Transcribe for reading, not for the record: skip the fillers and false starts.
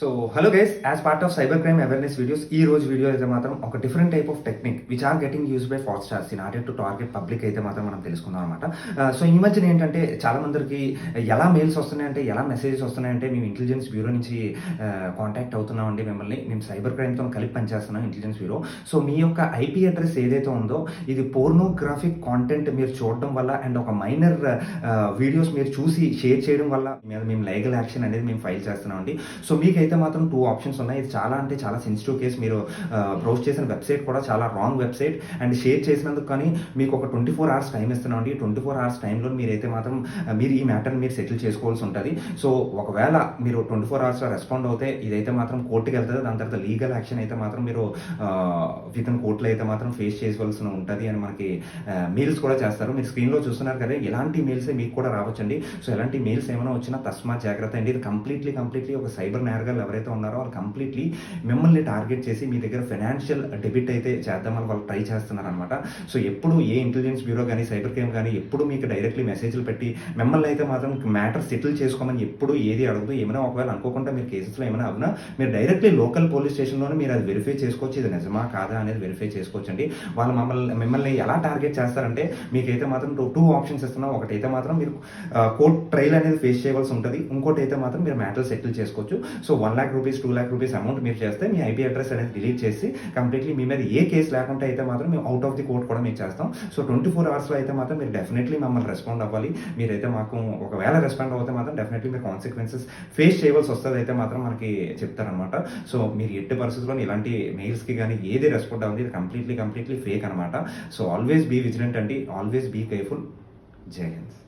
So hello guys, as part of cyber crime awareness videos ఈ రోజు video అయితే మాత్రం ఒక different type of technique which are getting use by fraudsters in order to target public అయితే మాత్రం మనం తెలుసుకుందాం అనమాట. సో ఈ మధ్యన ఏంటంటే చాలా మందికి ఎలా మెయిల్స్ వస్తున్నాయంటే, ఎలా మెసేజెస్ వస్తున్నాయంటే, మేము ఇంటెలిజెన్స్ బ్యూరో నుంచి కాంటాక్ట్ అవుతున్నామండి, మిమ్మల్ని మేము సైబర్ క్రైమ్తో కలిపి పనిచేస్తున్నాం ఇంటెలిజెన్స్ బ్యూరో. సో మీ యొక్క ఐపీ అడ్రస్ ఏదైతే ఉందో ఇది పోర్నోగ్రాఫిక్ కాంటెంట్ మీరు చూడడం వల్ల అండ్ ఒక మైనర్ వీడియోస్ మీరు చూసి షేర్ చేయడం వల్ల మీద మేము లీగల్ యాక్షన్ అనేది మేము ఫైల్ చేస్తున్నామండి. సో మీకైతే మాత్రం 2 ఆప్షన్స్ ఉన్నాయి. ఇది చాలా అంటే చాలా సెన్సిటివ్ కేసు. మీరు బ్రౌజ్ చేసిన వెబ్సైట్ కూడా చాలా రాంగ్ వెబ్సైట్ అండ్ షేర్ చేసినందుకు కానీ మీకు ఒక 24 hours టైం ఇస్తున్నామండి. 24 hours టైంలో మీరైతే మాత్రం మీరు ఈ మ్యాటర్ని మీరు సెటిల్ చేసుకోవాల్సి ఉంటుంది. సో ఒకవేళ మీరు 24 hours రెస్పాండ్ అవుతే ఇదైతే మాత్రం కోర్టుకి వెళ్తుంది. దాని తర్వాత లీగల్ యాక్షన్ అయితే మాత్రం మీరు విత్ ఇన్ కోర్టులో అయితే మాత్రం ఫేస్ చేయవలసి ఉంటుంది అని మనకి మెయిల్స్ కూడా చేస్తారు. మీరు స్క్రీన్లో చూస్తున్నారు కదా, ఇలాంటి మెయిల్సే మీకు కూడా రావచ్చండి. సో ఎలాంటి మెయిల్స్ ఏమైనా వచ్చినా తస్మా జాగ్రత్త అండి. ఇది కంప్లీట్లీ ఒక సైబర్ నేరగాళ్ళు ఎవరైతే ఉన్నారో వాళ్ళు కంప్లీట్లీ మిమ్మల్ని టార్గెట్ చేసి మీ దగ్గర ఫైనాన్షియల్ డెబిట్ అయితే చేద్దామని వాళ్ళు ట్రై చేస్తున్నారు అనమాట. సో ఎప్పుడు ఏ ఇంటెలిజెన్స్ బ్యూరో కానీ సైబర్ క్రైమ్ కానీ ఎప్పుడు మీకు డైరెక్ట్లీ మెసేజ్లు పెట్టి మిమ్మల్ని అయితే మాత్రం మ్యాటర్ సెటిల్ చేసుకోమని ఎప్పుడు ఏది అడగదు. ఏమైనా ఒకవేళ అనుకోకుండా మీరు కేసెస్లో ఏమైనా అవునా మీరు డైరెక్ట్లీ లోకల్ పోలీస్ స్టేషన్లోనే మీరు అది వెరిఫై చేసుకోవచ్చు. ఇది నిజమా కాదా అనేది వెరిఫై చేసుకోవచ్చండి. వాళ్ళు మిమ్మల్ని ఎలా టార్గెట్ చేస్తారంటే మీకైతే మాత్రం 2 ఆప్షన్స్ ఇస్తున్నాం. ఒకటైతే మాత్రం మీరు కోర్ట్ ట్రయల్ అనేది ఫేస్ చేయవలసి ఉంటుంది. ఇంకోటి అయితే మాత్రం మీరు మ్యాటర్ సెటిల్ చేసుకోవచ్చు. So 1 lakh rupees 2 lakh rupees amount మీరు చేస్తే మీ ఐపీ అడ్రస్ అనేది డిలీట్ చేసి కంప్లీట్లీ మీ మీద ఏ కేసు లేకుండా అయితే మాత్రం మేము అవుట్ ఆఫ్ ది కోర్ట్ కూడా మీకు చేస్తాం. సో 24 hours అయితే మాత్రం మీరు డెఫినెట్లీ మమ్మల్ని రెస్పాండ్ అవ్వాలి. మీరైతే మాకు ఒకవేళ రెస్పాండ్ అవుతే మాత్రం డెఫినెట్లీ మీరు కాన్సిక్వెన్సెస్ ఫేస్ చేయవలసి వస్తుంది అయితే మాత్రం మనకి చెప్తారనమాట. సో మీరు ఎట్టి పరిస్థితుల్లో ఇలాంటి మెయిల్స్కి కానీ ఏది రెస్పాండ్ అవ్వదు. ఇది కంప్లీట్లీ ఫేక్ అనమాట. సో ఆల్వేస్ బీ విజిలెంట్ అండి, ఆల్వేస్ బీ కేర్ఫుల్. జై హింద్.